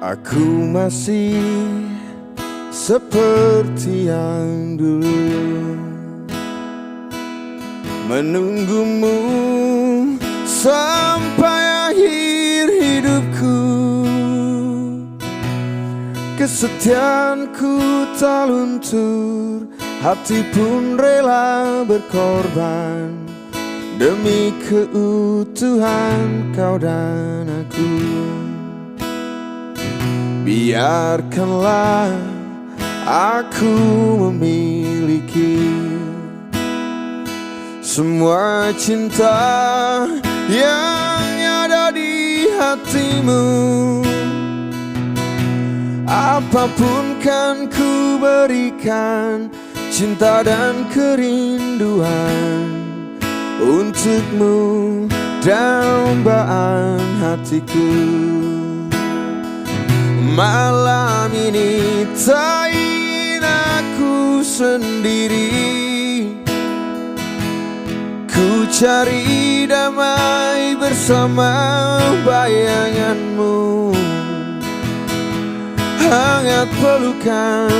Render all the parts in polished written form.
Aku masih seperti yang dulu, menunggumu sampai akhir hidupku. Kesetiaanku tak luntur, hati pun rela berkorban demi keutuhan kau dan aku. Biarkanlah aku memiliki semua cinta yang ada di hatimu. Apapun kan ku berikan, cinta dan kerinduan untukmu, dambaan hatiku. Malam ini tak ingin aku sendiri, ku cari damai bersama bayanganmu. Hangat pelukan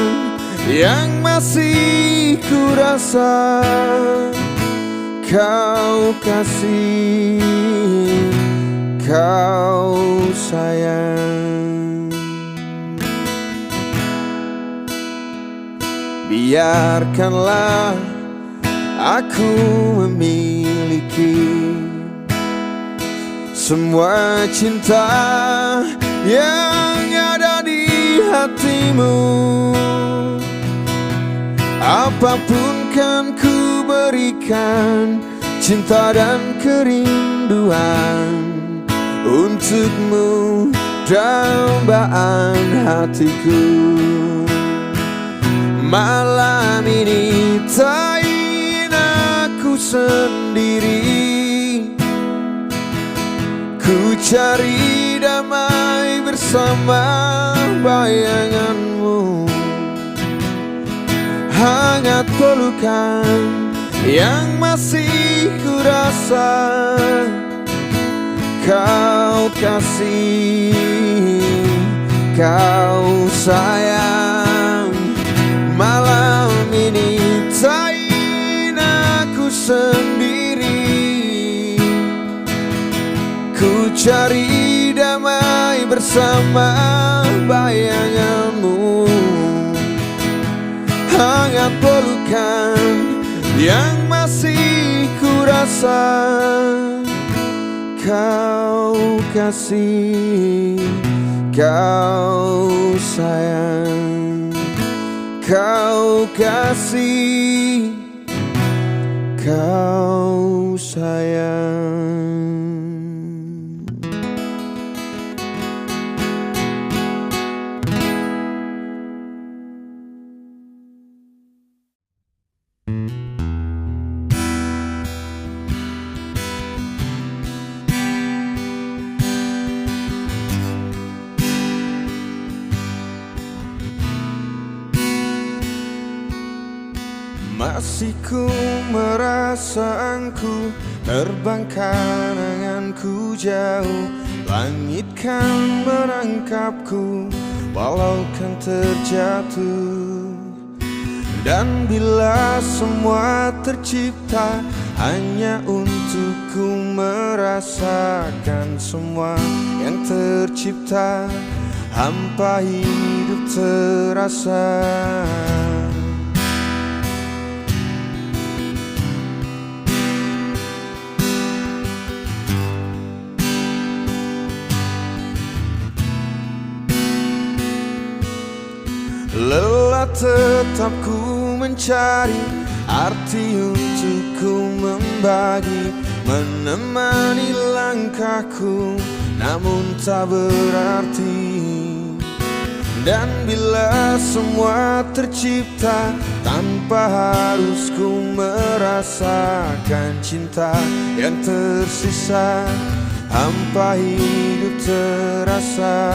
yang masih ku rasa, kau kasih, kau sayang. Biarkanlah aku memiliki semua cinta yang ada di hatimu. Apapun kan ku berikan, cinta dan kerinduan untukmu, dambaan hatiku. Malam ini tak ingin aku sendiri, ku cari damai bersama bayanganmu. Hangat pelukan yang masih ku rasa, kau kasih, kau sayang. Malam ini tak ingin aku sendiri, ku cari damai bersama bayanganmu. Hangat pelukan yang masih ku rasa, kau kasih, kau sayang. Kau kasih, kau sayang. Masih ku merasa engkau terbang kenanganku jauh, langit kan menangkapku walau kan terjatuh. Dan bila semua tercipta hanya untukku merasakan semua yang tercipta, hampa hidup terasa. Lelah tetap ku mencari arti untuk ku membagi, menemani langkahku namun tak berarti. Dan bila semua tercipta tanpa harus ku merasakan cinta yang tersisa, hampa hidup terasa.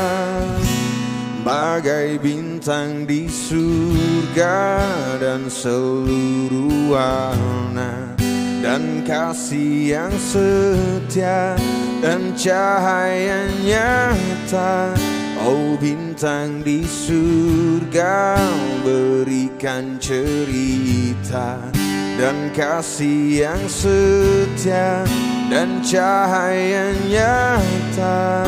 Bagai bintang di surga dan seluruh warna, dan kasih yang setia dan cahaya nyata. Oh bintang di surga, berikan cerita dan kasih yang setia dan cahaya nyata.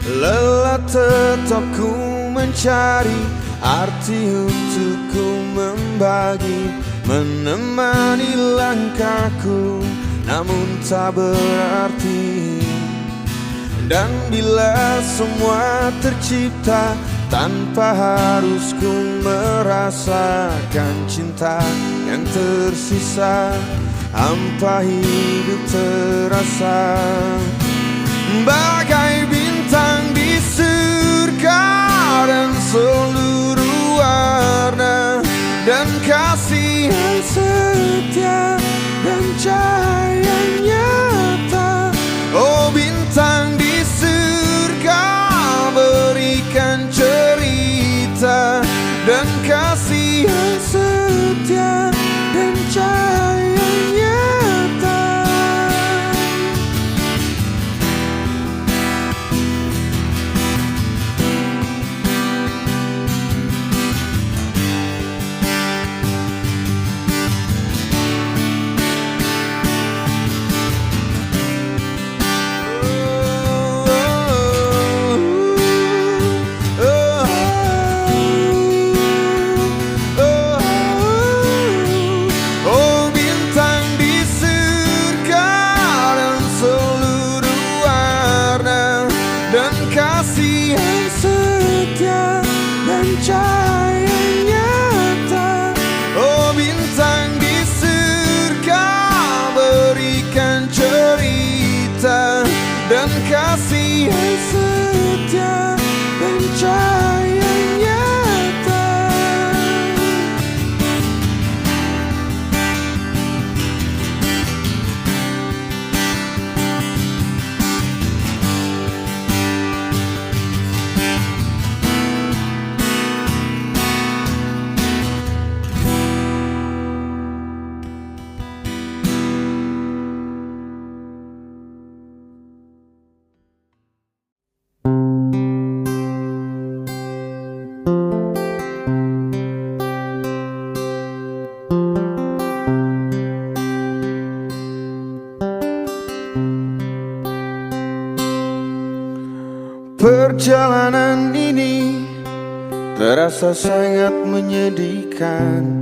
Lelah tetap ku mencari arti untuk ku membagi, menemani langkahku namun tak berarti. Dan bila semua tercipta tanpa harus ku merasakan cinta yang tersisa, hampa hidup terasa bagai bintang di surga dan seluruh warna dan kasih yang setia dan cahaya nyata. Oh bintang di surga, berikan cerita dan kasih yang setia dan cahaya nyata. Dan kasih yang setia dan cahaya nyata. Perjalanan ini terasa sangat menyedihkan.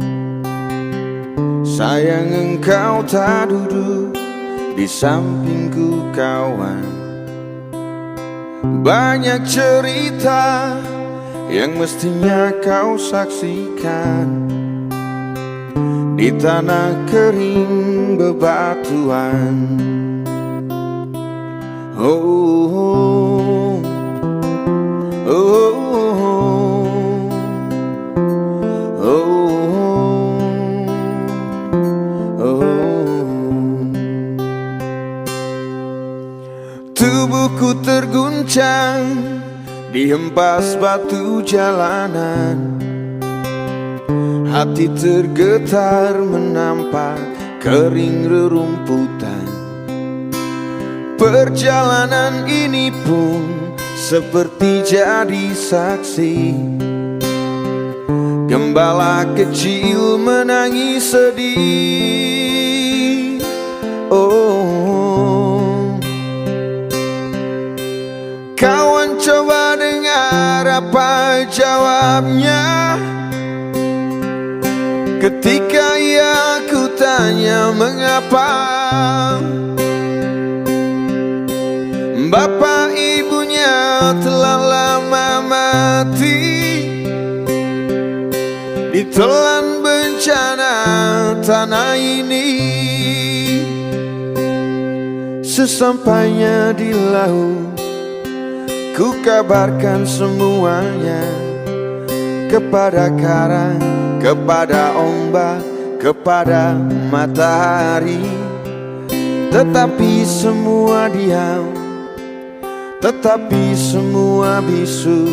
Sayang engkau tak duduk di sampingku kawan. Banyak cerita yang mestinya kau saksikan di tanah kering bebatuan. Tubuhku terguncang dihempas batu jalanan. Hati tergetar menampak kering rerumputan. Perjalanan ini pun seperti jadi saksi. Gembala kecil menangis sedih. Kawan coba dengar apa jawabnya ketika ia ku tanya mengapa. Bapak ibunya telah lama mati ditelan bencana tanah ini. Sesampainya di laut ku kabarkan semuanya kepada karang, kepada ombak, kepada matahari. Tetapi semua diam, tetapi semua bisu.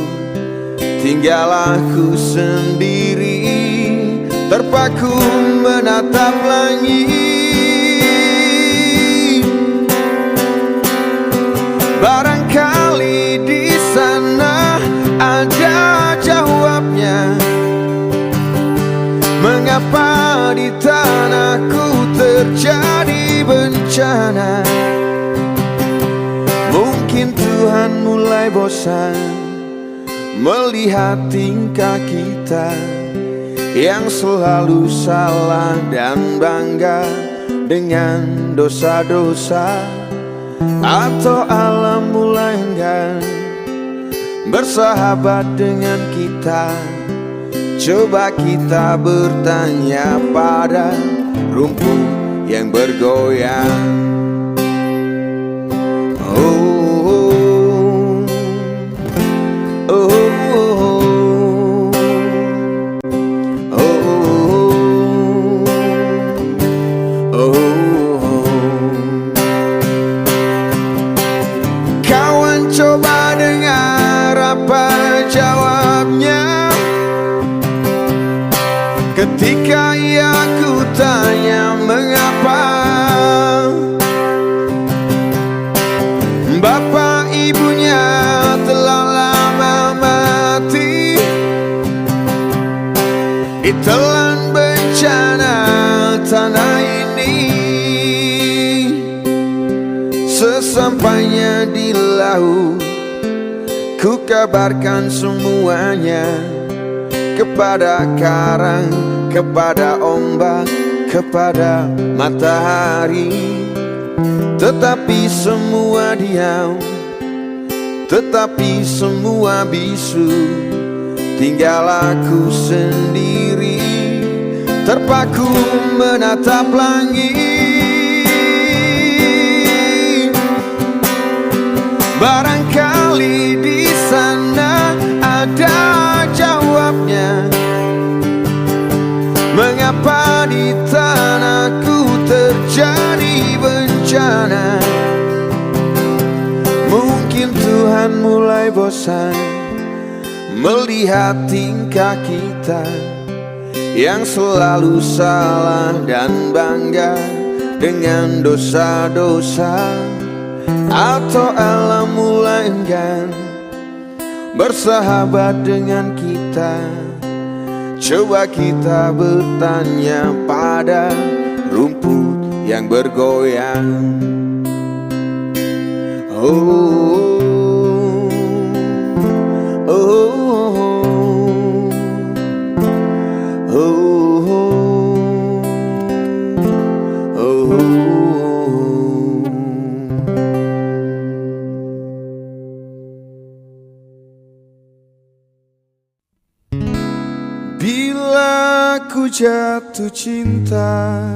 Tinggal aku sendiri, terpaku menatap langit. Barangkali di sana ada jawabnya, mengapa di tanahku terjadi bencana. Mungkin Tuhan mulai bosan melihat tingkah kita yang selalu salah dan bangga dengan dosa-dosa. Atau alam mulai enggan bersahabat dengan kita. Coba kita bertanya pada rumput yang bergoyang. Coba dengar apa jawabnya ketika ia ku tanya mengapa. Bapak ibunya telah lama mati, ditelan bencana tanah ini. Sesampainya di laut, ku kabarkan semuanya kepada karang, kepada ombak, kepada matahari. Tetapi semua diam, tetapi semua bisu. Tinggal aku sendiri, terpaku menatap langit. Barangkali di sana ada jawabnya, mengapa di tanahku terjadi bencana. Mungkin Tuhan mulai bosan melihat tingkah kita yang selalu salah dan bangga dengan dosa-dosa. Atau alam mulai enggan bersahabat dengan kita. Coba kita bertanya pada rumput yang bergoyang. Oh, oh, oh, oh, oh, oh. Bila ku jatuh cinta,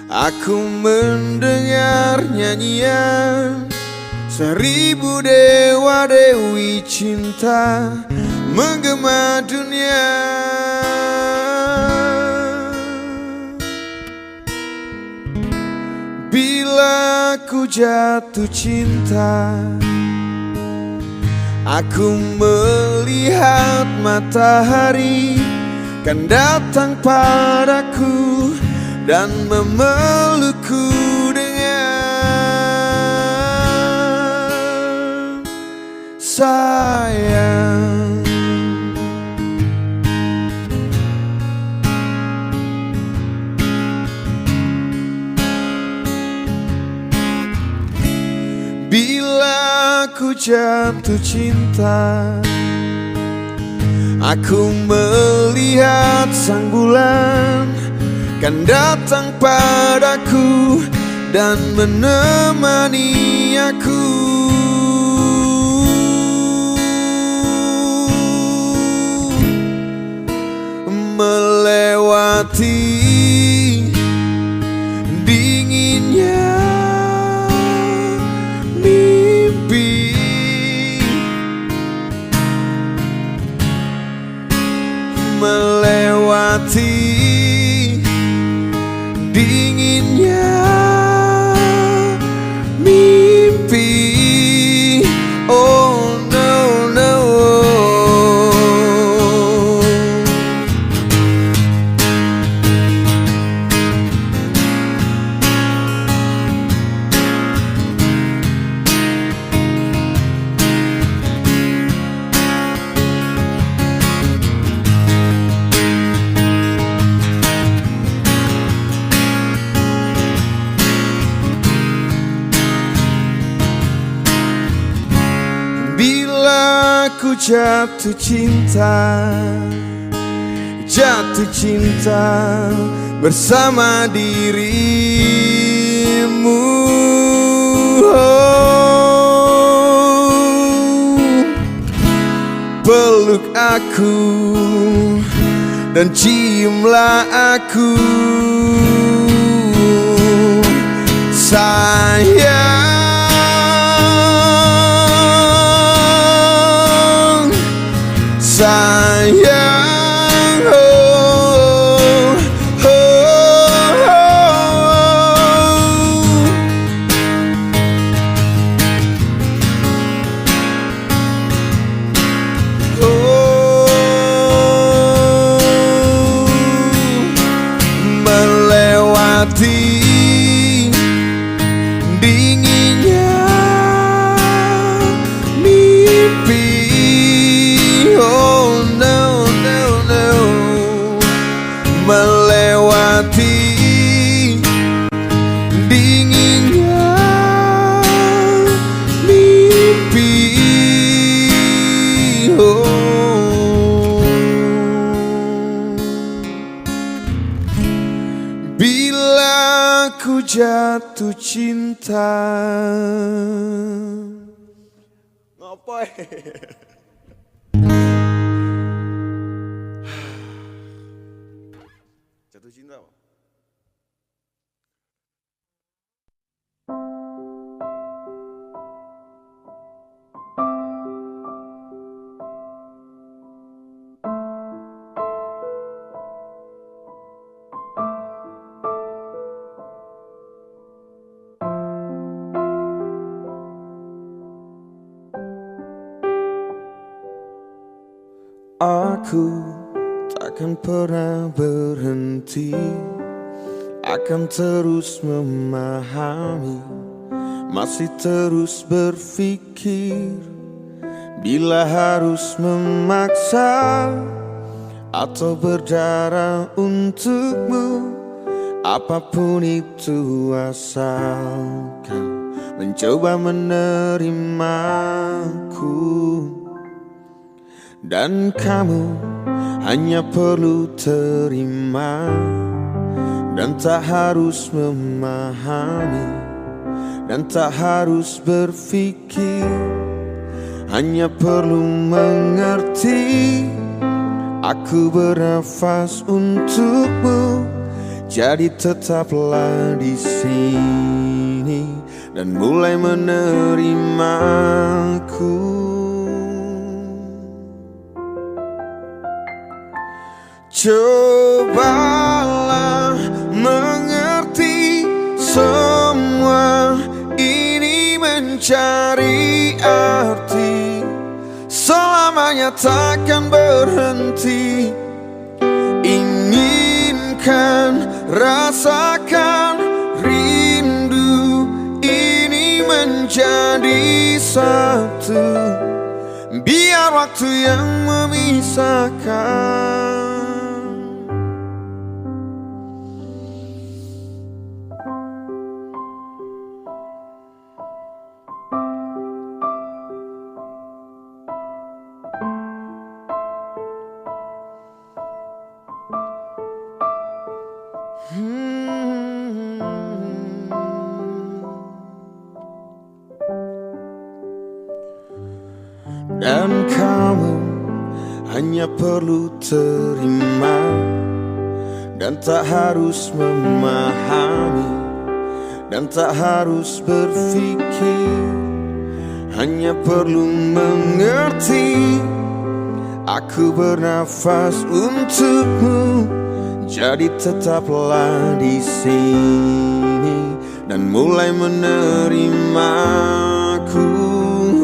aku mendengar nyanyian 1000 dewa dewi cinta menggema dunia. Bila ku jatuh cinta, aku melihat matahari kan datang padaku dan memelukku dengan sayang. Bila ku jatuh cinta, aku melihat sang bulan kan datang padaku dan menemani aku. Melewati dinginnya mimpi, melewati dinginnya mimpi. aku jatuh cinta, jatuh cinta bersama dirimu. Peluk aku dan ciumlah aku, sayang, sayang, oh, oh, oh, oh. Melewati dinginnya mimpi, oh no, no, no. Melewati dinginnya mimpi, oh. Bila ku jatuh cinta. Ngapain? Jatuh cinta apa? Aku takkan pernah berhenti, akan terus memahami, masih terus berpikir. Bila harus memaksa atau berdarah untukmu, apapun itu asalkan mencoba menerimaku. Dan kamu hanya perlu terima, dan tak harus memahami, dan tak harus berpikir. Hanya perlu mengerti, aku bernafas untukmu. Jadi tetaplah di sini dan mulai menerimaku. Cobalah mengerti, semua ini mencari arti, selamanya takkan berhenti. Inginkan, rasakan, rindu ini menjadi satu. Biar waktu yang memisahkan. Dan kamu hanya perlu terima, dan tak harus memahami, dan tak harus berpikir. Hanya perlu mengerti, aku bernafas untukmu. Jadi tetaplah di sini dan mulai menerimaku.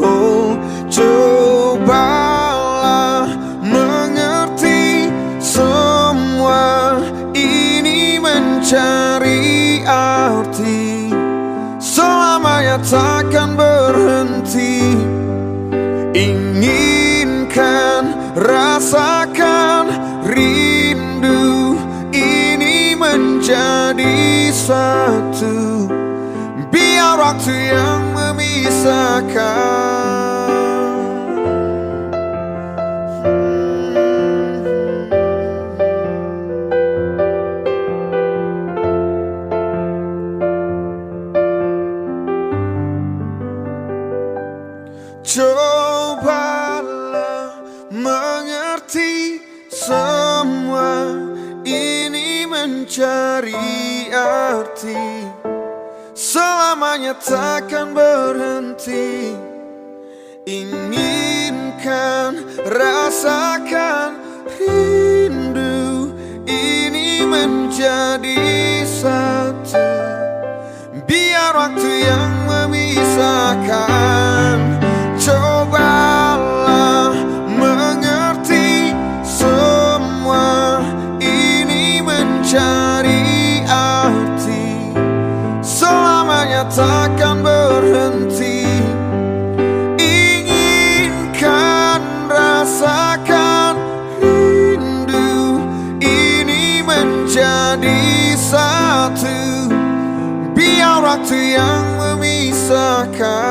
Oh, cobalah mengerti, semua ini mencari arti, selamanya takkan berhenti. Inginkan, rasakan, rindu ini menjadi satu. Biar waktu yang memisahkan. selamanya takkan berhenti. Inginkan, rasakan rindu ini menjadi satu. Biar waktu yang memisahkan, cobalah mengerti semua ini mencari arti. Selamanya takkan berhenti. Inginkan, rasakan rindu ini menjadi satu. Biar waktu yang memisahkan.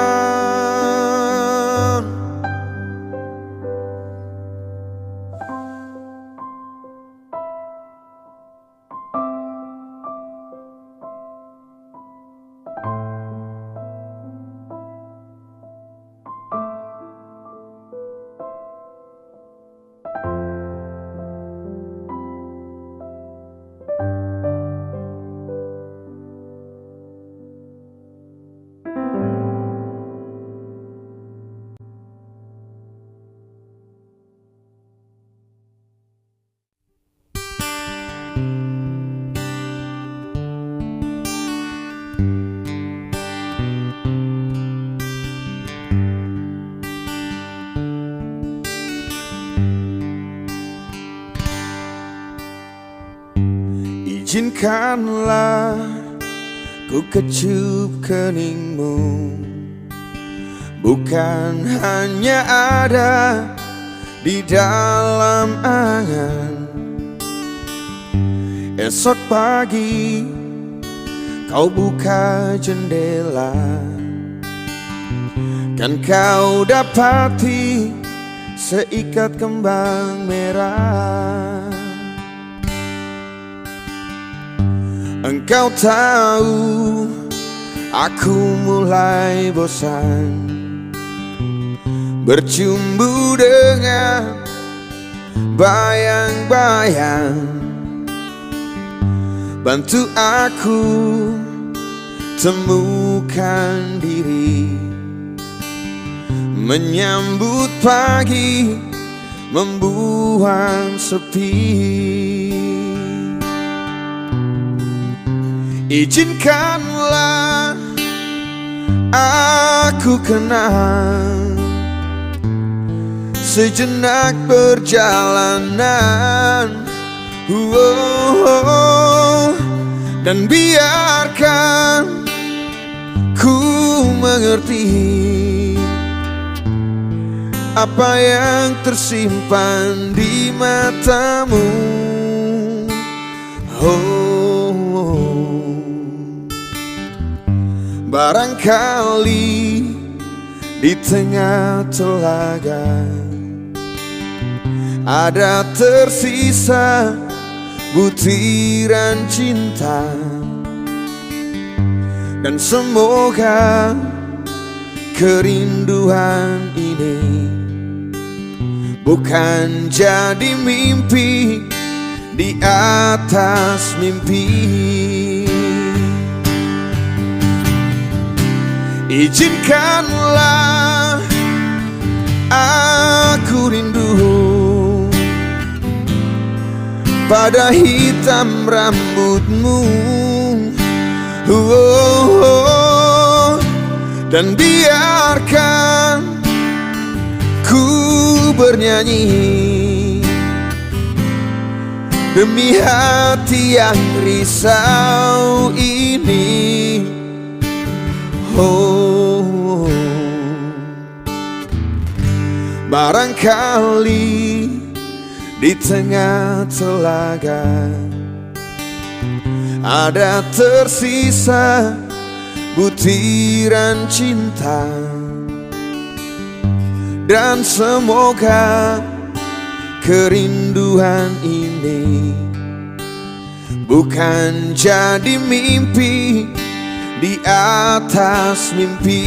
Izinkanlah ku kecup keningmu, bukan hanya ada di dalam angan. Esok pagi kau buka jendela, kan kau dapati seikat kembang merah. Engkau tahu aku mulai bosan bercumbu dengan bayang-bayang. Bantu aku temukan diri, menyambut pagi, membuang sepi. Izinkanlah aku kenang sejenak perjalanan, dan biarkan ku mengerti apa yang tersimpan di matamu. Barangkali di tengah telaga ada tersisa butiran cinta, dan semoga kerinduan ini bukan jadi mimpi di atas mimpi. Izinkanlah aku rindu pada hitam rambutmu, dan biarkan ku bernyanyi demi hati yang risau ini. Barangkali di tengah telaga ada tersisa butiran cinta, dan semoga kerinduan ini bukan jadi mimpi di atas mimpi.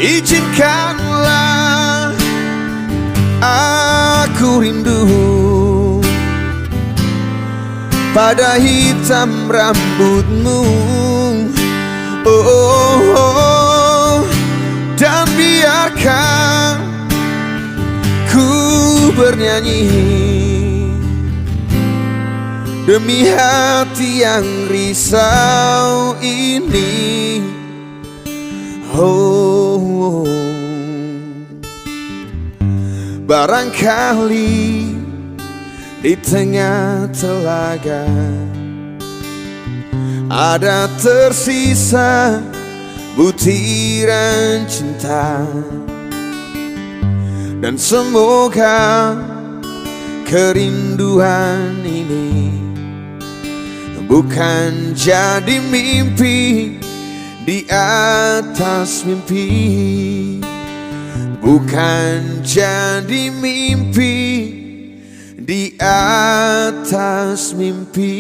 Izinkanlah aku rindu pada hitam rambutmu. Oh, oh, oh. Dan biarkan ku bernyanyi demi hati yang risau ini. Oh, oh. Barangkali di tengah telaga ada tersisa butiran cinta, dan semoga kerinduan ini bukan jadi mimpi di atas mimpi, bukan jadi mimpi di atas mimpi.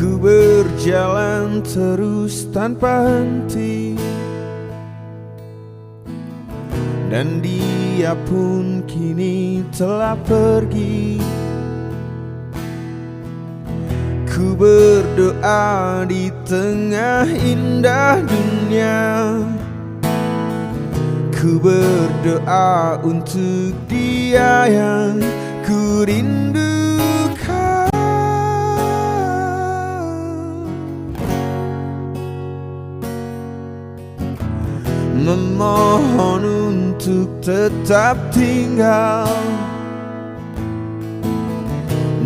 Ku berjalan terus tanpa henti, dan dia pun kini telah pergi. Ku berdoa di tengah indah dunia, ku berdoa untuk dia yang ku rindukan. Memohon untuk tetap tinggal,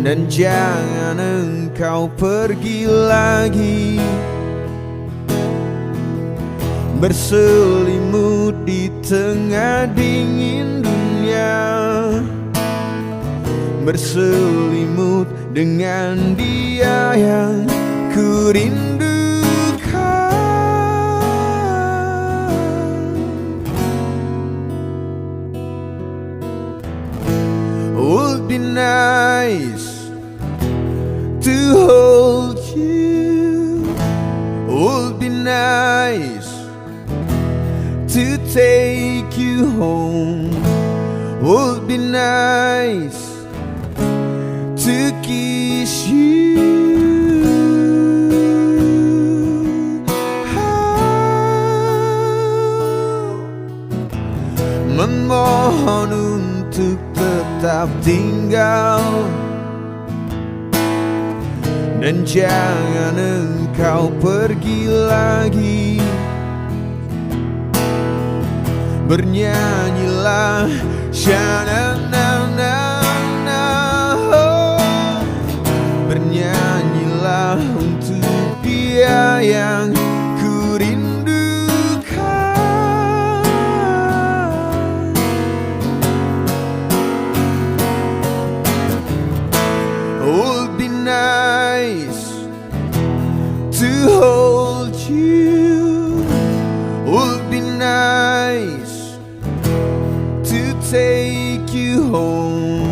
dan jangan engkau pergi lagi, berselimut di tengah dingin dunia, berselimut dengan dia yang ku rindukan. Would be nice to hold you, would be nice to take you home, would be nice to kiss you. Memohon untuk tetap tinggal, dan jangan engkau pergi lagi, bernyanyilah sha-na-na-na-na, oh. Bernyanyilah untuk dia yang ku rindukan. Would be nice to hold you, would be nice to take you home,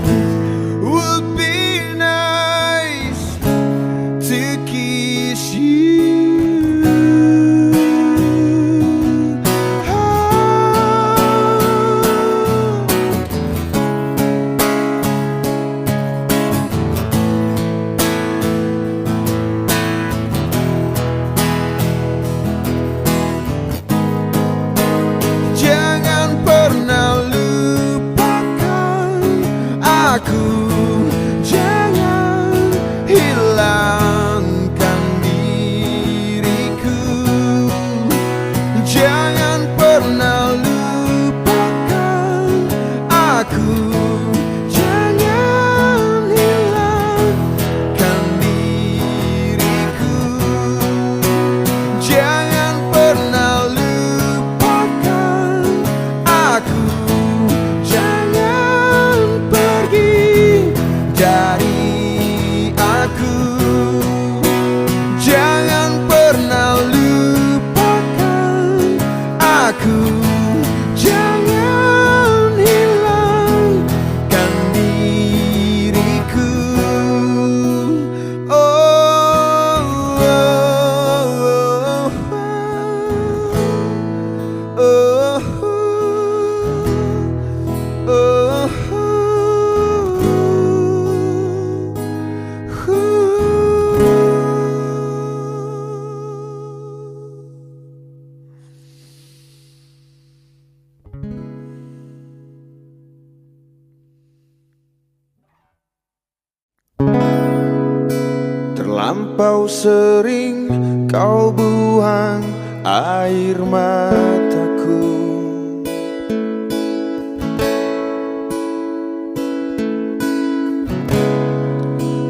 Terlampau sering kau buang air mataku.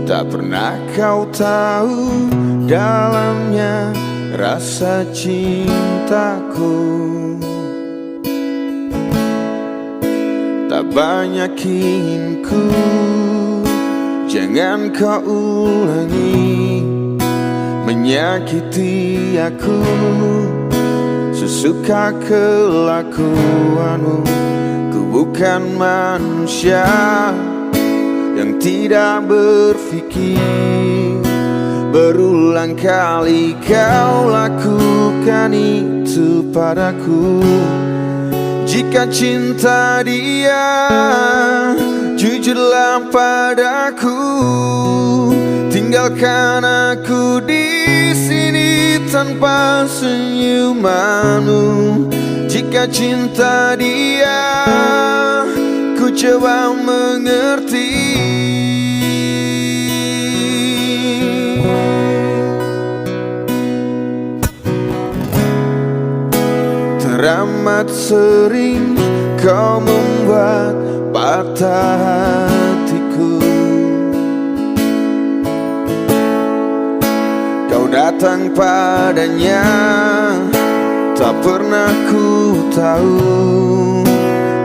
Tak pernah kau tahu dalamnya rasa cintaku. Tak banyak inginku, jangan kau ulangi menyakiti aku. Sesuka kelakuanmu, ku bukan manusia yang tidak berpikir. Berulang kali kau lakukan itu padaku. Jika cinta dia, jujurlah padaku. Tinggalkan aku di sini tanpa senyumanmu. Jika cinta dia, ku coba mengerti. Teramat sering kau membuat patah hatiku. Kau datang padanya, tak pernah ku tahu.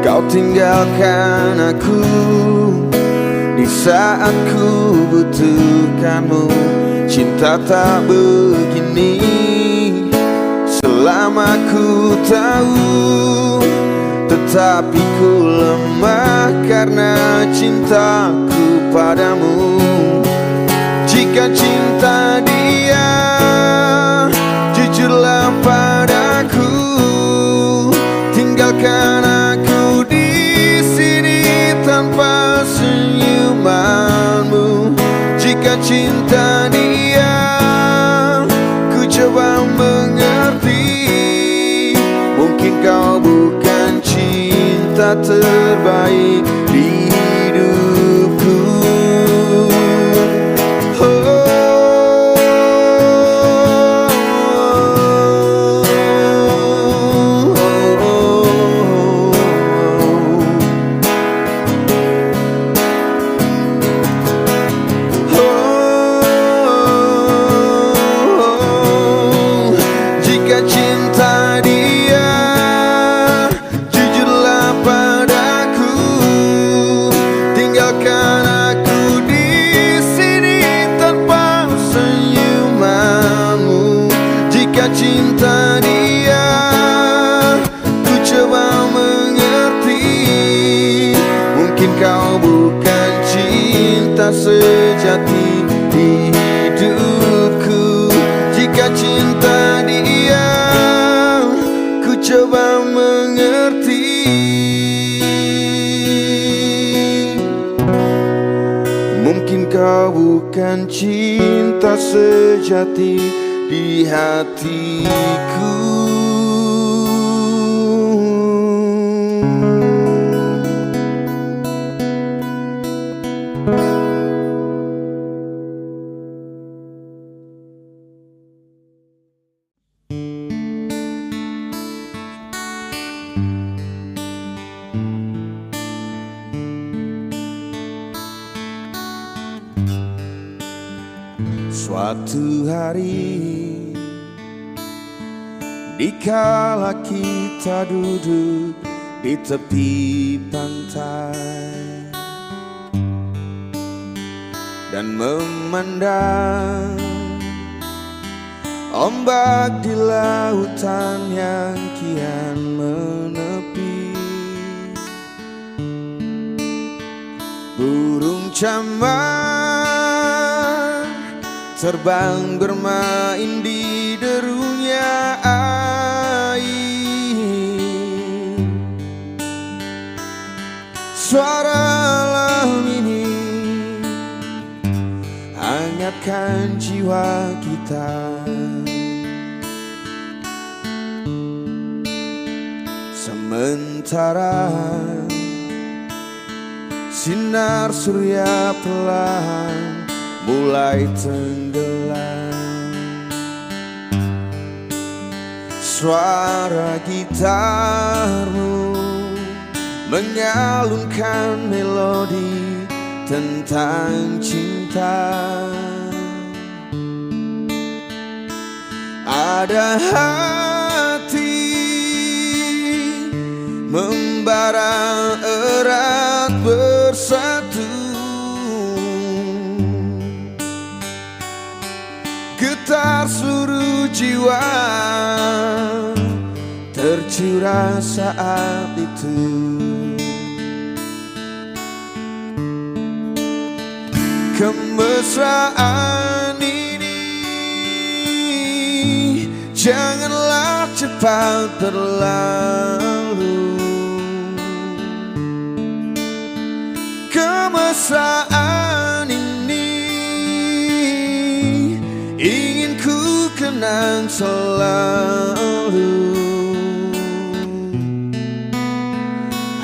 Kau tinggalkan aku di saat ku butuhkanmu. Cinta tak begini selama ku tahu, tetapi ku lemah karena cintaku padamu. Jika cinta dia, jujurlah padaku. Tinggalkan aku di sini tanpa senyumanmu. Jika cinta dia, ku coba mengerti. Mungkin kau bukan cinta terbaik di hidupku. Jika cinta dia, jujurlah padaku. Tinggalkan aku di sini tanpa senyumanmu. Jika cinta dia, ku coba mengerti. Mungkin kau bukan cinta sejati di hidupku. Jika cinta dia, ku coba mengerti. Mungkin kau bukan cinta sejati di hatiku. Suatu hari, dikala kita duduk di tepi pantai dan memandang ombak di lautan yang kian menepi, burung camar terbang bermain di derunya air. Suara alam ini hangatkan jiwa kita. Sementara sinar surya perlahan mulai tenggelam. Suara gitarmu menyalunkan melodi tentang cinta. Ada hati membara erat bersatu, getar seluruh jiwa tercurah saat itu. Kemesraan ini janganlah cepat berlalu. Kemesraan ini ingin ku kenang selalu.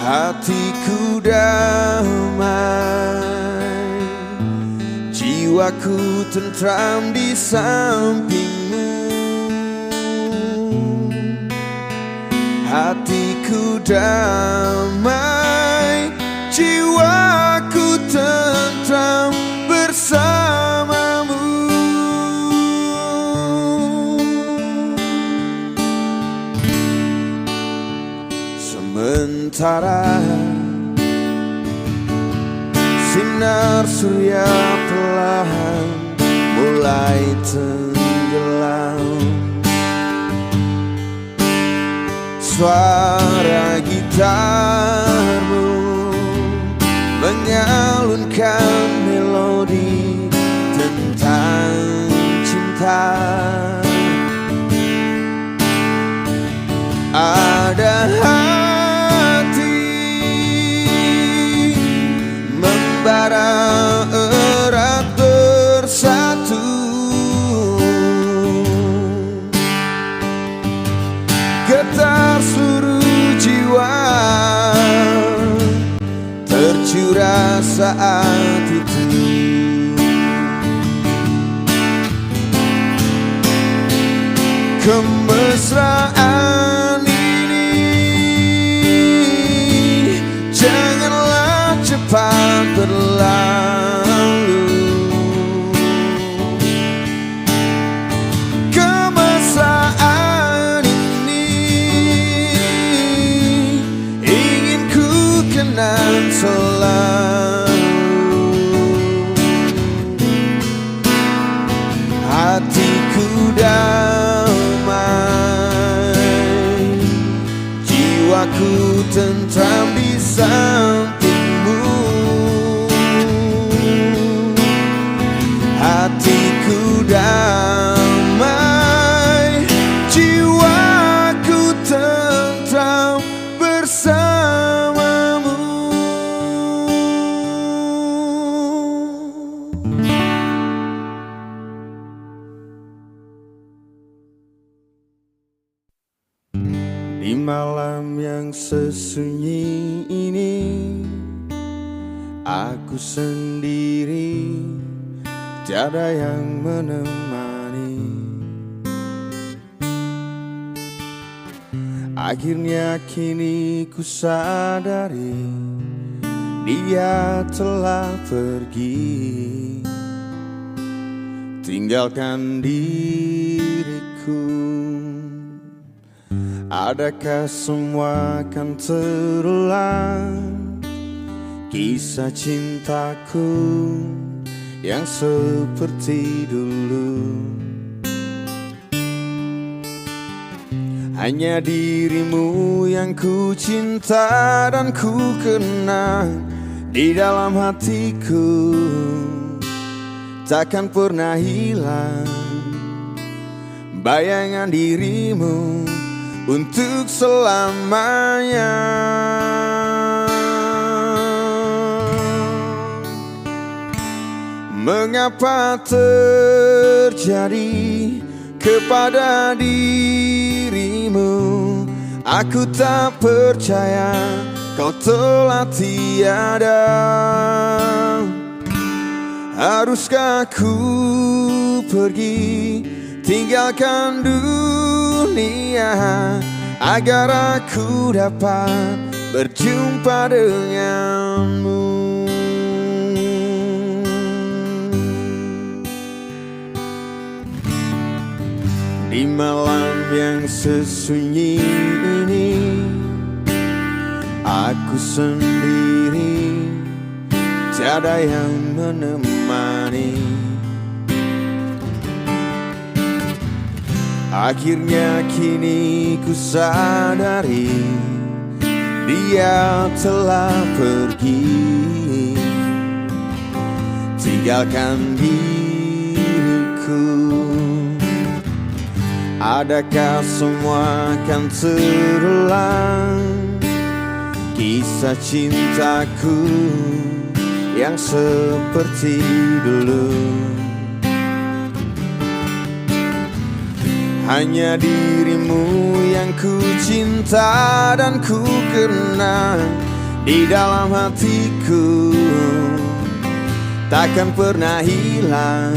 Hatiku damai, jiwaku tentram di sampingmu. Hatiku damai, jiwaku tentram bersamamu. Sementara sinar surya perlahan mulai tenggelam, suara gitarmu menyalunkan melodi tentang cinta. Ada hati membara erat bersatu, getar seluruh jiwa tercurah saat itu. Kemesraan ini janganlah cepat berlalu. Kemesraan ini ingin ku kenang selalu. Hatiku damai, jiwaku tentram di sampingmu. Hatiku damai, jiwaku tentram bersamamu. Di malam yang sesunyi ini, aku sendiri, tiada yang menemani. Akhirnya kini ku sadari dia telah pergi, tinggalkan diriku. Adakah semua akan terulang, kisah cintaku yang seperti dulu? Hanya dirimu yang ku cinta dan ku kenang di dalam hatiku, takkan pernah hilang bayangan dirimu untuk selamanya. Mengapa terjadi kepada dirimu? Aku tak percaya kau telah tiada. Haruskah ku pergi tinggalkan dunia agar aku dapat berjumpa denganmu. Di malam yang sesunyi ini aku sendiri, tiada yang menemani. Akhirnya kini ku sadari dia telah pergi, tinggalkan diriku. Adakah semua akan terulang, kisah cintaku yang seperti dulu? Hanya dirimu yang ku cinta dan ku kenang di dalam hatiku, takkan pernah hilang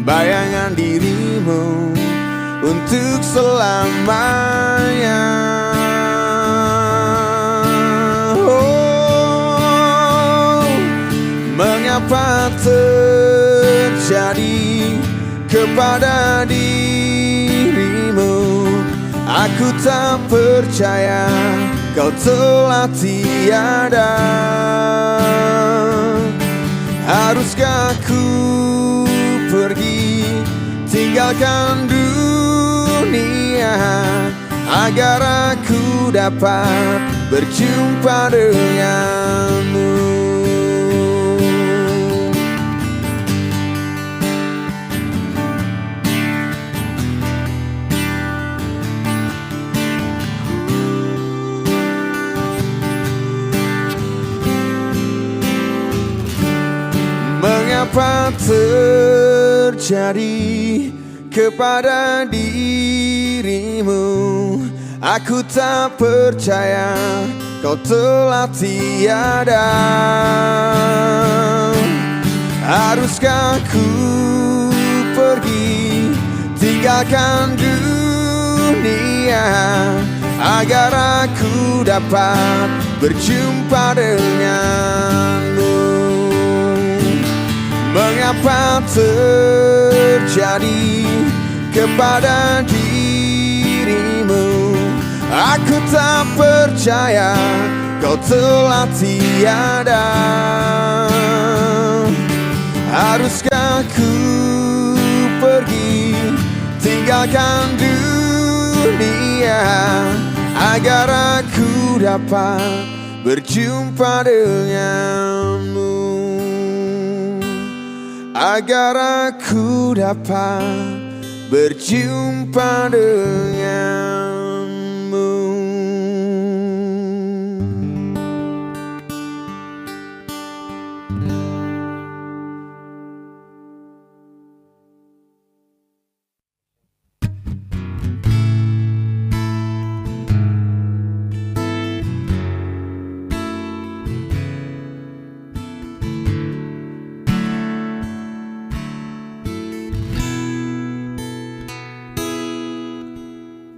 bayangan dirimu untuk selamanya. Oh, mengapa terjadi kepada dirimu? Aku tak percaya kau telah tiada. Haruskah ku pergi, tinggalkan dunia agar aku dapat berjumpa denganmu? Mengapa terjadi kepada dirimu? Aku tak percaya kau telah tiada. Haruskah ku pergi, tinggalkan dunia agar aku dapat berjumpa denganmu? Mengapa terjadi kepada dirimu? Aku tak percaya kau telah tiada. Haruskah ku pergi, tinggalkan dunia agar aku dapat berjumpa denganmu? Agar aku dapat berjumpa denganmu.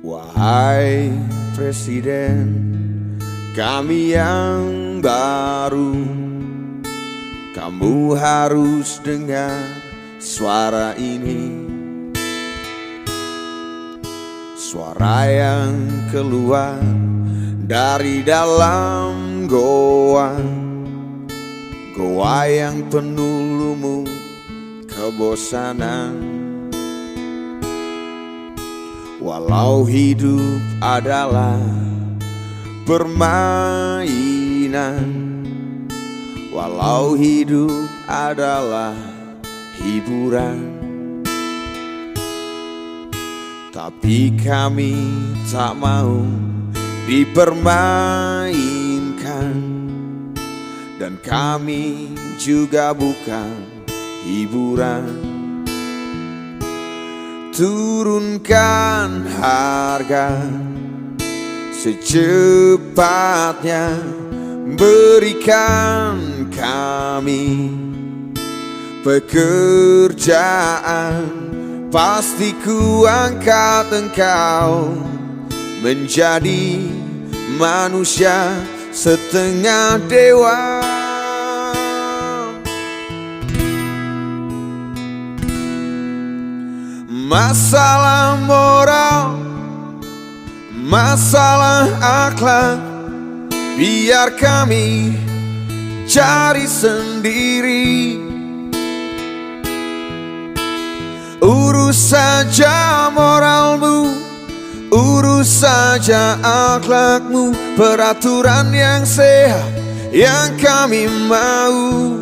Wahai Presiden kami yang baru, kamu harus dengar suara ini, suara yang keluar dari dalam goa, goa yang penuh lumut kebosanan. Walau hidup adalah permainan, walau hidup adalah hiburan, tapi kami tak mau dipermainkan, dan kami juga bukan hiburan. Turunkan harga secepatnya, berikan kami pekerjaan, pasti ku angkat engkau menjadi manusia setengah dewa. Masalah moral, masalah akhlak, biar kami cari sendiri. Urus saja moralmu, urus saja akhlakmu, peraturan yang sehat yang kami mau.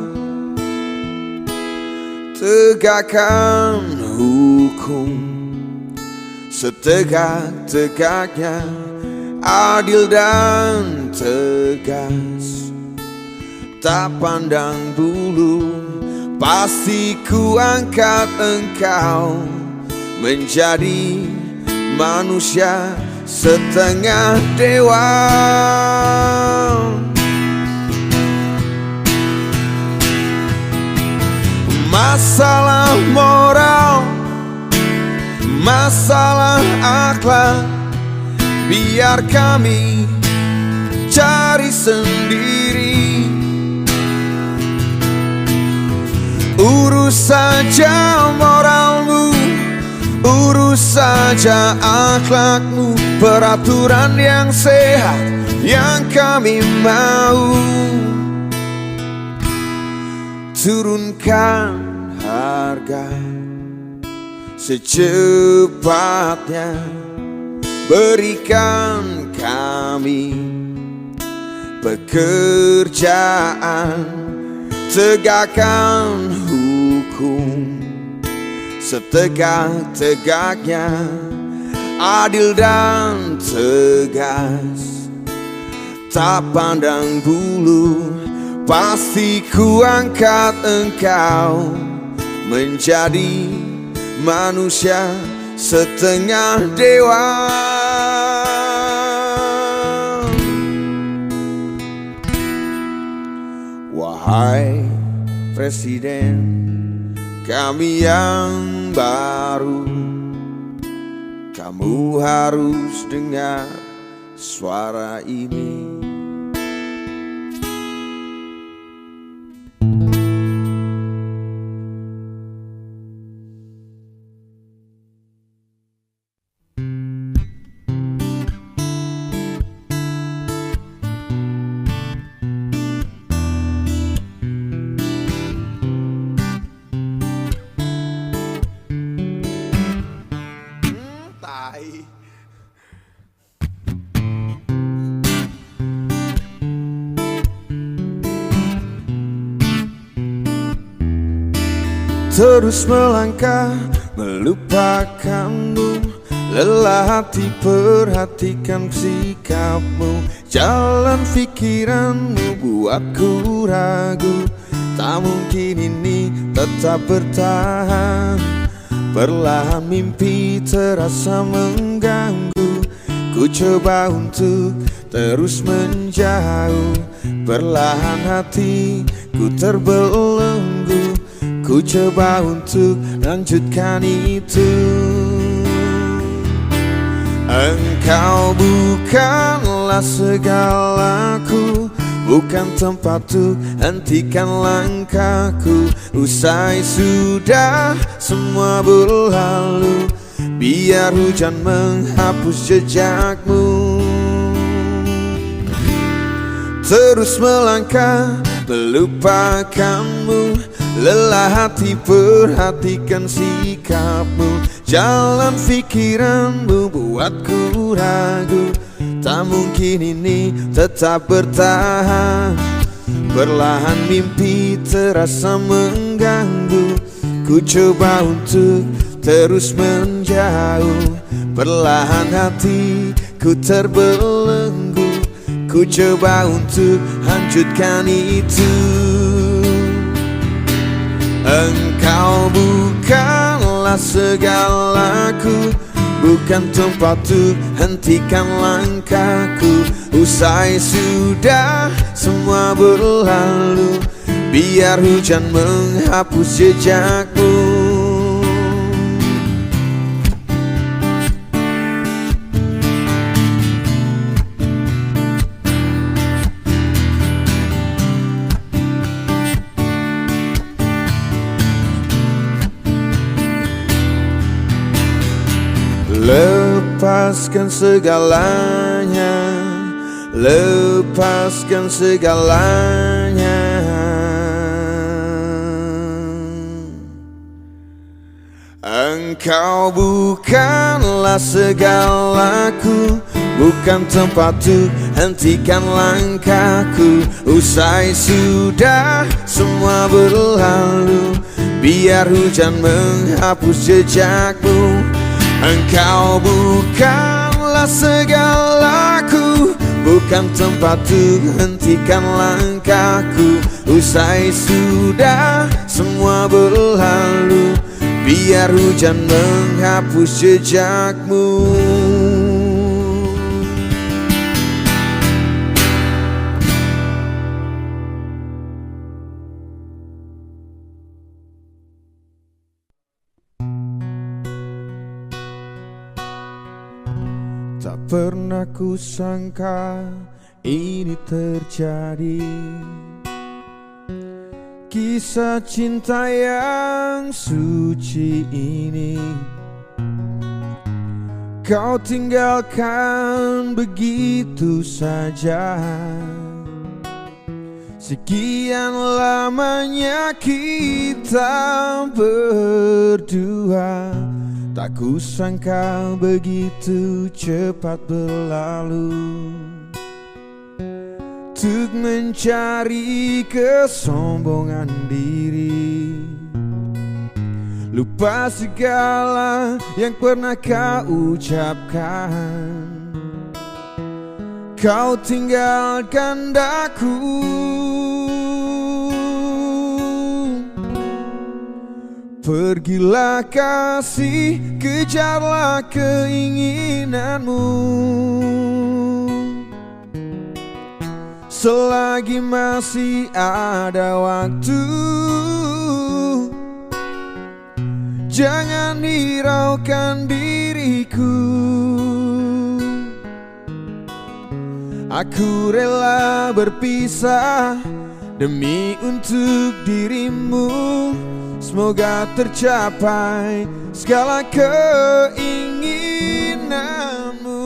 Tegakkan hukum setegak-tegaknya, adil dan tegas, tak pandang bulu. Pasti ku angkat engkau menjadi manusia setengah dewa. Masalah moral, masalah akhlak, biar kami cari sendiri. Urus saja moralmu, urus saja akhlakmu, peraturan yang sehat yang kami mau. Turunkan harga secepatnya, berikan kami pekerjaan, tegakkan hukum setegak-tegaknya, adil dan tegas, tak pandang bulu. Pasti ku angkat engkau menjadi manusia setengah dewa. Wahai Presiden kami yang baru, kamu harus dengar suara ini. Terus melangkah melupakanmu, lelah hati perhatikan sikapmu, jalan pikiranmu buatku ragu. Tak mungkin ini tetap bertahan, perlahan mimpi terasa mengganggu. Ku coba untuk terus menjauh, perlahan hatiku terbelenggu. Ku coba untuk lanjutkan itu. Engkau bukanlah segalaku, bukan tempatku, hentikan langkahku. Usai sudah semua berlalu, biar hujan menghapus jejakmu. Terus melangkah melupakanmu, lelah hati perhatikan sikapmu, jalan pikiranmu buatku ragu. Tak mungkin ini tetap bertahan, perlahan mimpi terasa mengganggu. Ku coba untuk terus menjauh, perlahan hatiku terbelenggu. Ku coba untuk lanjutkan itu. Engkau bukanlah segalaku, bukan tempatku, hentikan langkahku. Usai sudah semua berlalu, biar hujan menghapus jejakmu. lepaskan segalanya, lepaskan segalanya. Engkau bukanlah segalaku, bukan tempat untuk hentikan langkahku. Usai sudah semua berlalu, biar hujan menghapus jejakmu. Engkau bukanlah segalaku, bukan tempat untuk hentikan langkahku. Usai sudah semua berlalu, biar hujan menghapus jejakmu. Tak pernah kusangka ini terjadi, kisah cinta yang suci ini kau tinggalkan begitu saja. Sekian lamanya kita berdua, tak kusangka begitu cepat berlalu. Untuk mencari kesombongan diri, lupa segala yang pernah kau ucapkan. Kau tinggalkan daku, pergilah kasih, kejarlah keinginanmu. Selagi masih ada waktu, jangan hiraukan diriku. Aku rela berpisah demi untuk dirimu. Semoga tercapai segala keinginanmu.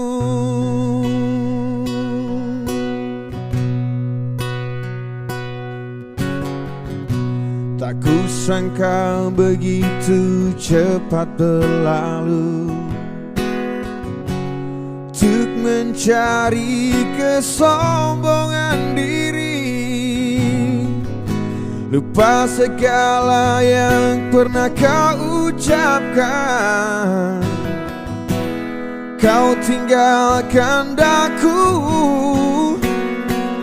Tak kusangka begitu cepat berlalu. Untuk mencari kesombongan diri, lupa segala yang pernah kau ucapkan. Kau tinggalkan daku,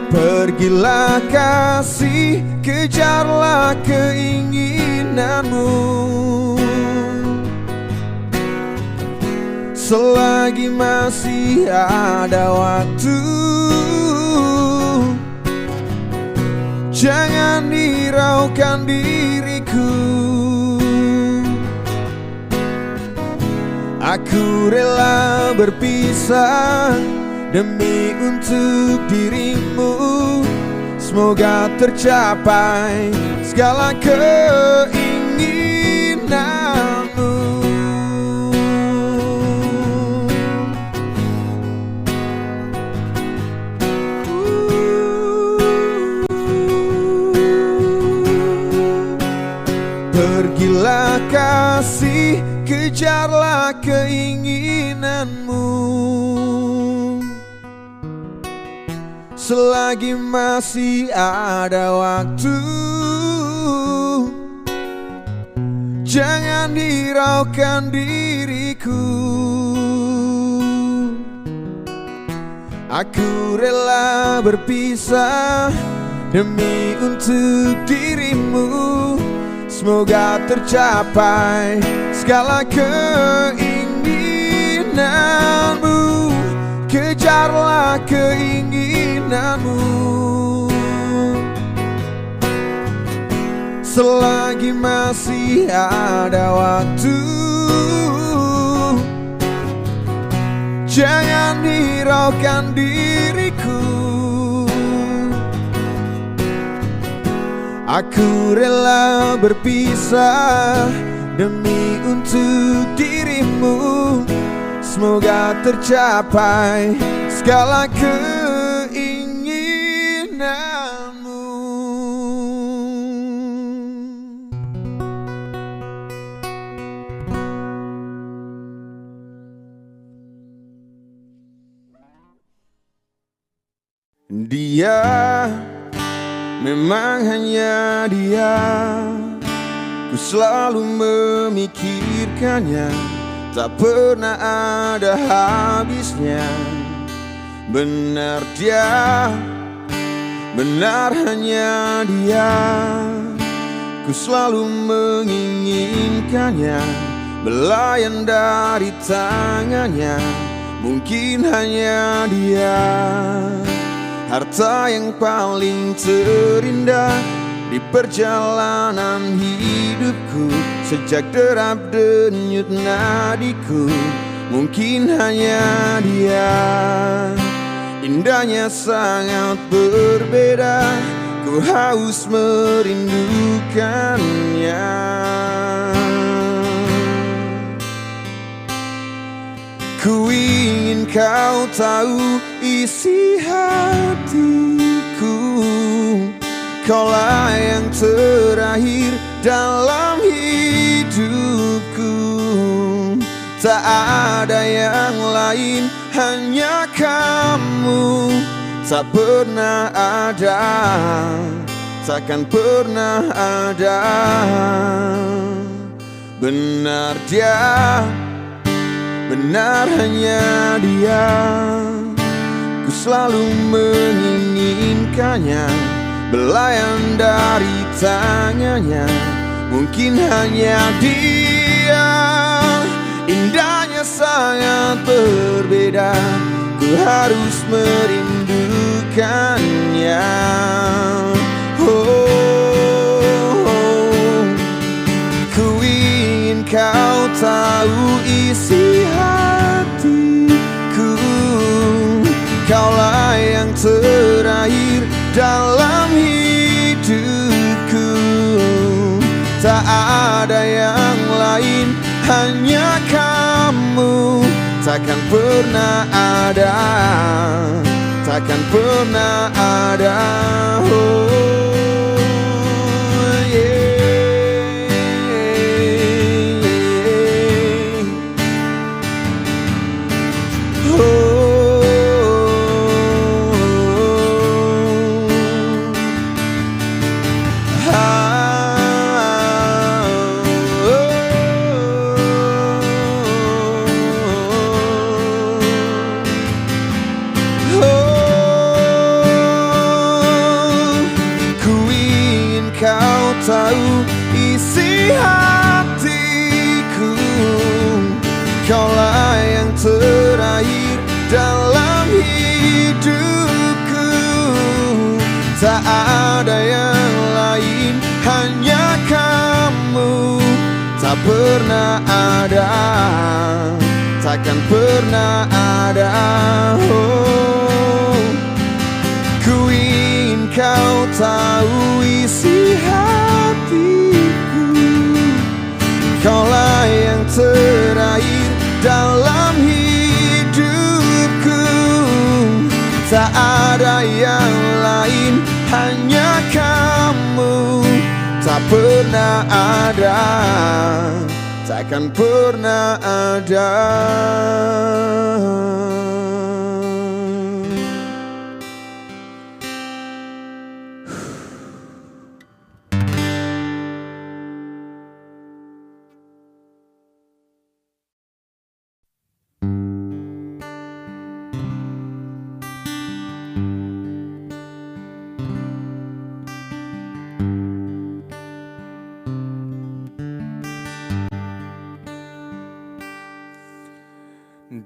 pergilah kasih, kejarlah keinginanmu. Selagi masih ada waktu, jangan hiraukan diriku. Aku rela berpisah demi untuk dirimu. Semoga tercapai segala keinginanmu. Pergilah kasih, kejarlah keinginanmu. Selagi masih ada waktu, jangan hiraukan diriku. Aku rela berpisah demi untuk dirimu. Semoga tercapai segala keinginanmu. Kejarlah keinginanmu. Selagi masih ada waktu, jangan hiraukan diriku. Aku rela berpisah demi untuk dirimu. semoga tercapai segala keinginanmu. Dia, memang hanya dia, ku selalu memikirkannya, tak pernah ada habisnya. Benar dia, benar hanya dia, ku selalu menginginkannya, belayan dari tangannya. Mungkin hanya dia, harta yang paling terindah di perjalanan hidupku, sejak derap denyut nadiku. Mungkin hanya dia, indahnya sangat berbeda, ku haus merindukannya. Ku ingin kau tahu isi hatiku, kaulah yang terakhir dalam hidupku. Tak ada yang lain, hanya kamu. Tak pernah ada, takkan pernah ada. Benar dia, benar hanya dia, ku selalu menginginkannya, belayan dari tangannya. Mungkin hanya dia, indahnya sangat berbeda, ku harus merindukannya. Ku ingin kau tahu isi hatiku, kaulah yang terakhir dalam hidupku. Tak ada yang lain, hanya kamu. Takkan pernah ada, takkan pernah ada. Tahu isi hatiku, kaulah yang terakhir dalam hidupku. Tak ada yang lain, hanya kamu. Tak pernah ada, takkan pernah ada. Ku ingin kau tahu isi hatiku, kaulah yang terakhir dalam hidupku. Tak ada yang lain, hanya kamu. Tak pernah ada, takkan pernah ada.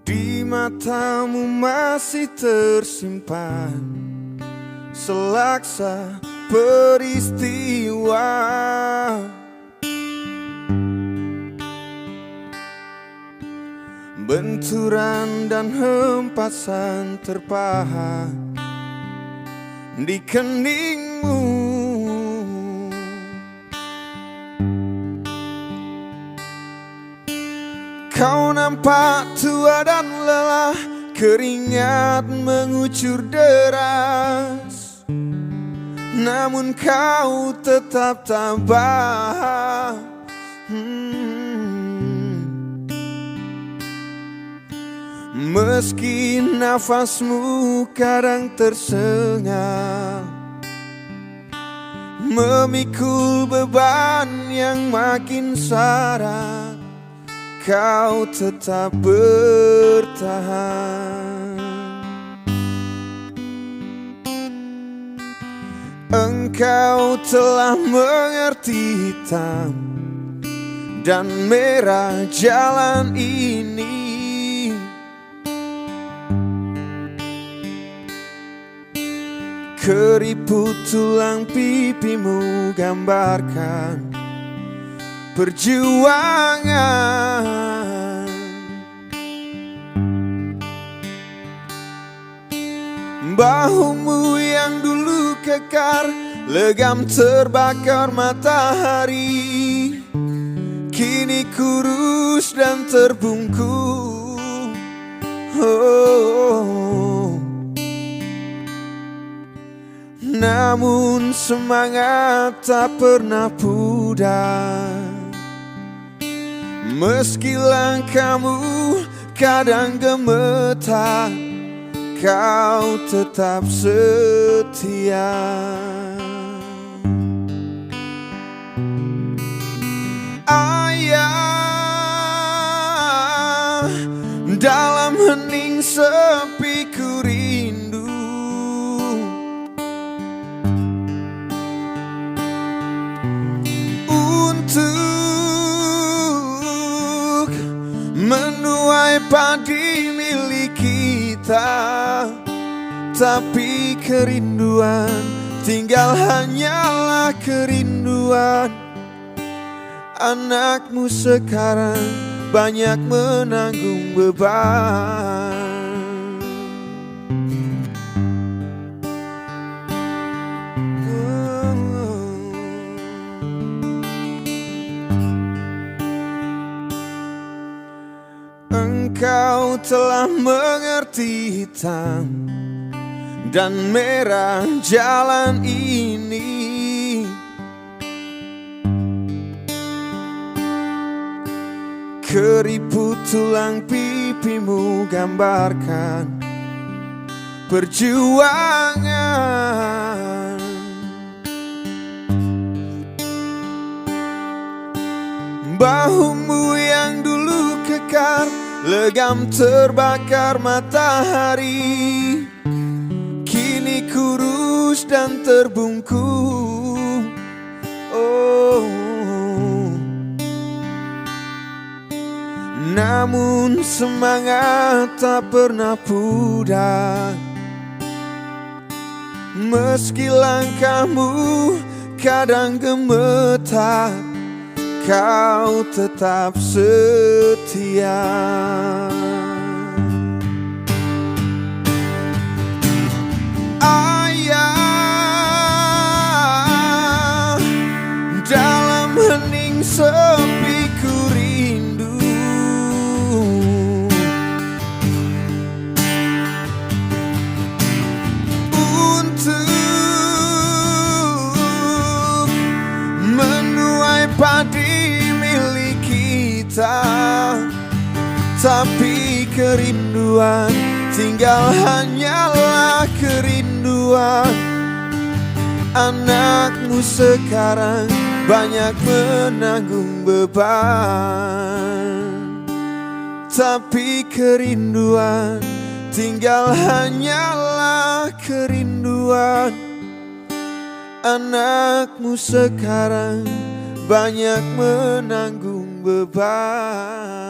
Di matamu masih tersimpan selaksa peristiwa, benturan dan hempasan terpahat di keningmu. Kau nampak tua dan lelah, keringat mengucur deras, namun kau tetap tabah. Meski nafasmu kadang tersengal, memikul beban yang makin syarat, kau tetap bertahan. Engkau telah mengerti hitam dan merah jalan ini. Keriput tulang pipimu gambarkan perjuangan. Bahumu yang dulu kekar, legam terbakar matahari, kini kurus dan terbungkuk. Namun semangat tak pernah pudar, meski langkahmu kadang gemetar, kau tetap setia. Ayah, dalam hening sepi ku rindu, untuk menuai padi milik kita. Tapi kerinduan tinggal hanyalah kerinduan. Anakmu sekarang banyak menanggung beban. Engkau telah mengerti hitam dan merah jalan ini. Keriput tulang pipimu gambarkan perjuangan. Bahumu yang dulu kekar, legam terbakar matahari, kini kurus dan terbungkuk. Namun semangat tak pernah pudar, meski langkahmu kadang gemetar, kau tetap setia. Ayah, dalam hening sepi ku rindu, untuk menuai padi milik kita. Tapi kerinduan tinggal hanyalah kerinduan. Anakmu sekarang banyak menanggung beban. Tapi kerinduan tinggal hanyalah kerinduan. Anakmu sekarang banyak menanggung beban.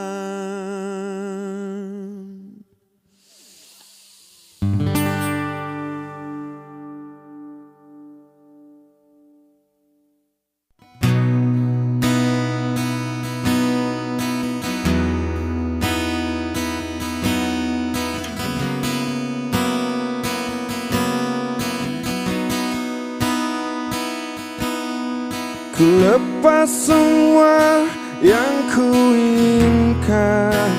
Ku lepas semua yang ku inginkan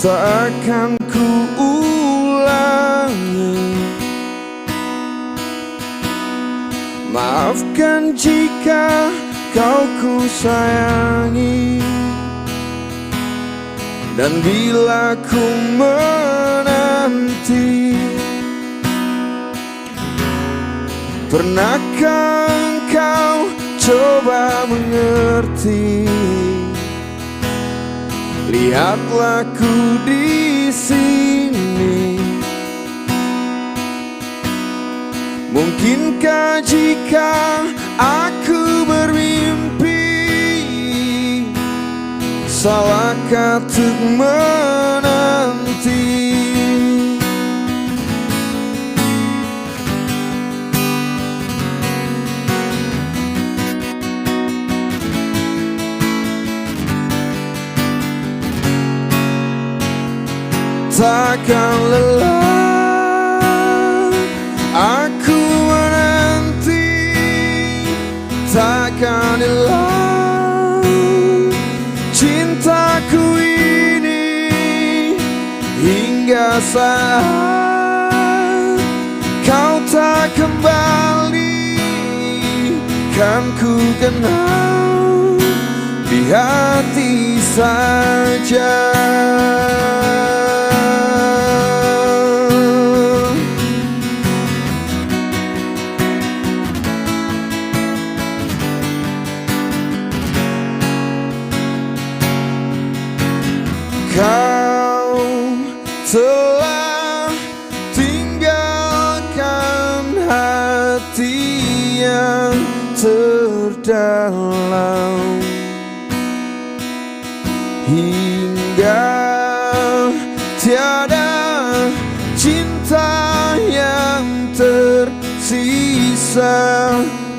tak akan ku ulangi. Maafkan jika kau ku sayangi, dan bila ku menanti, pernahkah engkau coba mengerti? Lihatlah ku di sini. Mungkinkah jika aku bermimpi, salahkah untuk menanti? Takkan lelah aku menanti, takkan hilang cintaku ini, hingga saat kau tak kembali, kan ku kenal di hati saja. Kau telah tinggalkan hati yang terdalam, hingga tiada cinta yang tersisa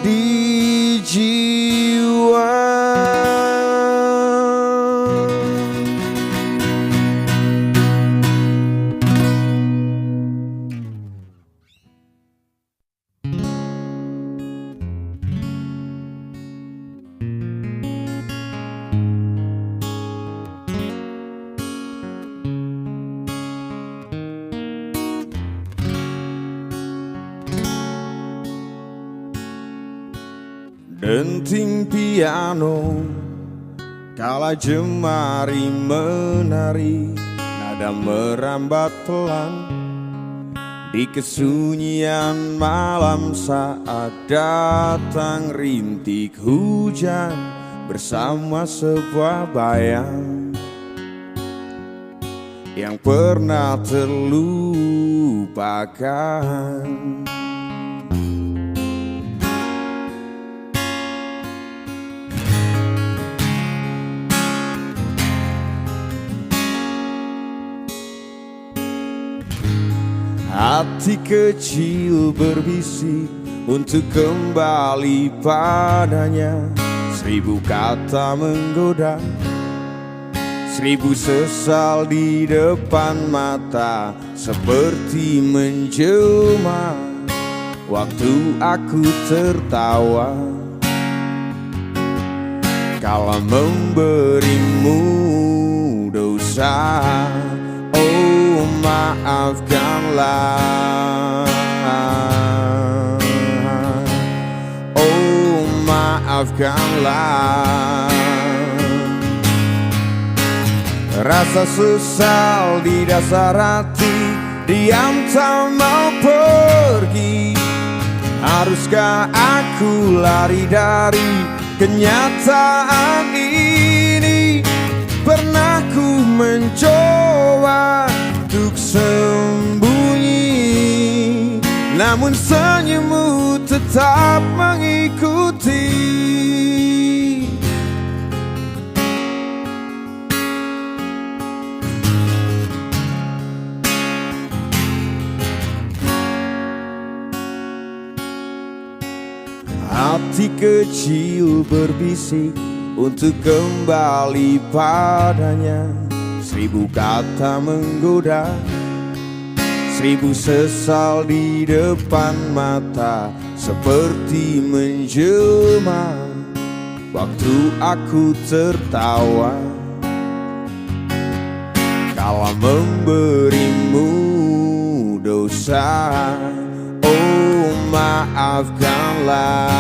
di jiwa. Denting piano kala jemari menari, nada merambat pelan di kesunyian malam saat datang rintik hujan bersama sebuah bayang yang pernah terlupakan. Hati kecil berbisik untuk kembali padanya. 1000 kata menggoda, 1000 sesal di depan mata, seperti menjelma waktu aku tertawa kala memberimu dosa. Oh, maafkanlah, oh maafkanlah. Rasa sesal di dasar hati, diam tak mau pergi. Haruskah aku lari dari kenyataan ini? Pernah ku mencoba untuk sembunyi, namun senyummu tetap mengikuti. Hati kecil berbisik untuk kembali padanya. 1000 kata menggoda, 1000 sesal di depan mata, seperti menjelma waktu aku tertawa kala memberimu dosa. Oh, maafkanlah,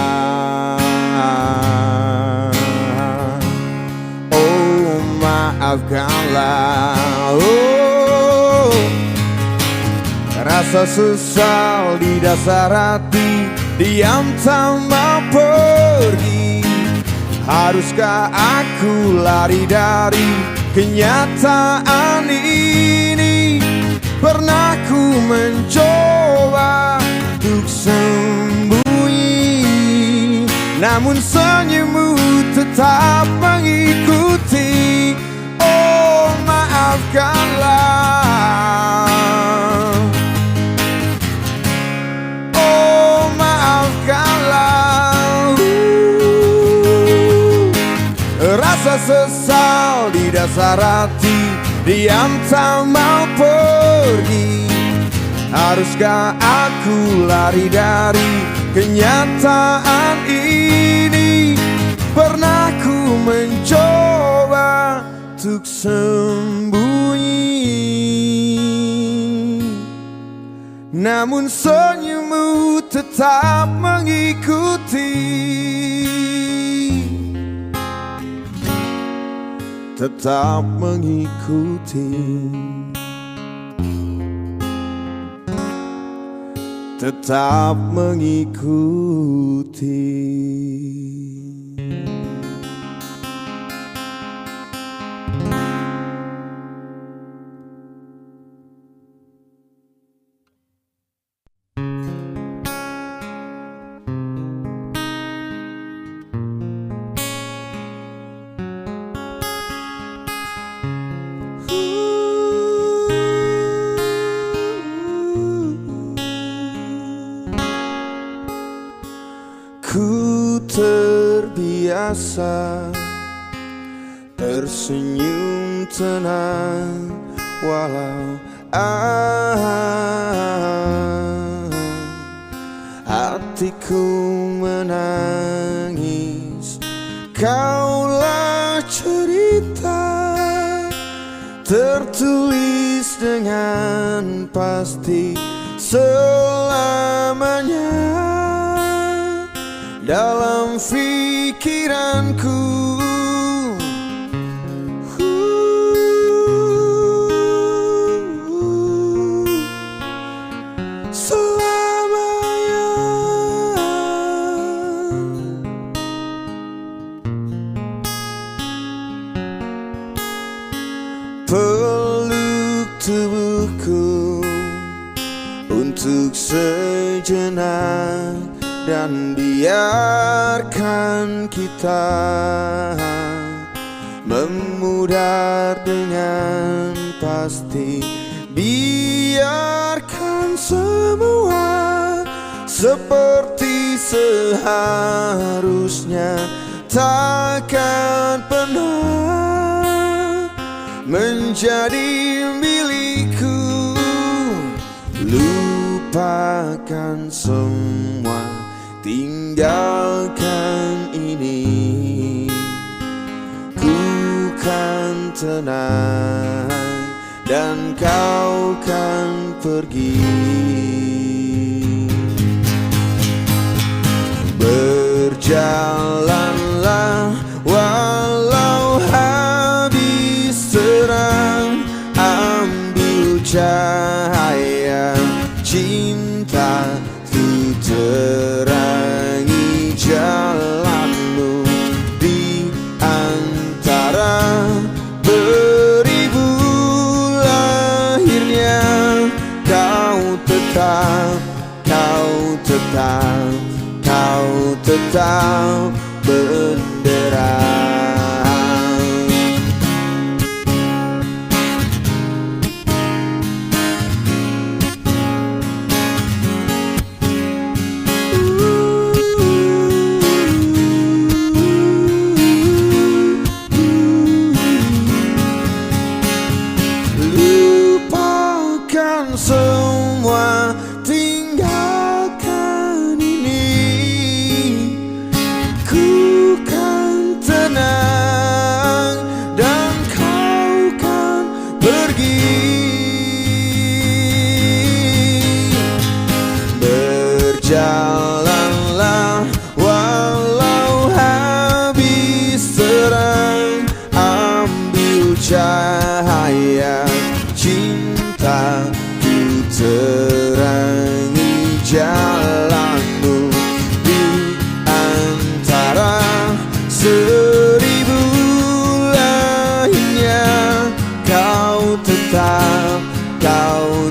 oh maafkanlah. Oh, rasa sesal di dasar hati, diam tak mau pergi. Haruskah aku lari dari kenyataan ini? Pernah ku mencoba untuk sembunyi, namun senyummu tetap mengikuti. Oh, maafkanlah, oh maafkanlah. Rasa sesal di dasar hati, diam tak mau pergi. Haruskah aku lari dari kenyataan ini? Pernah ku mencoba untuk sembunyi, namun senyummu tetap mengikuti. Tetap mengikuti, tetap mengikuti. Ku terbiasa tersenyum tenang walau hatiku menangis. Kaulah cerita tertulis dengan pasti selamanya dalam pikiranku. Selamanya. Peluk tubuhku untuk sejenak dan biarkan kita memudar dengan pasti. Biarkan semua seperti seharusnya, takkan pernah menjadi milikku. Lupakan semua, tinggalkan ini. Ku kan tenang dan kau kan pergi. Berjalanlah walau habis terang, ambil cahaya cinta ku terangi jalanmu di antara beribu lahirnya. Kau tetap, kau tetap, kau tetap benderang. Lupakan semua, tinggalkan ini. Ku kan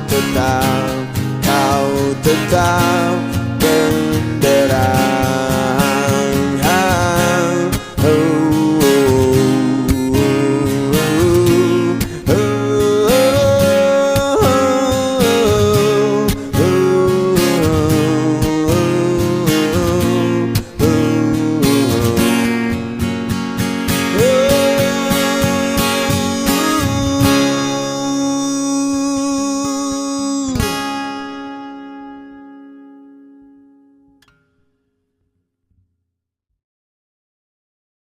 tetap, kau tetap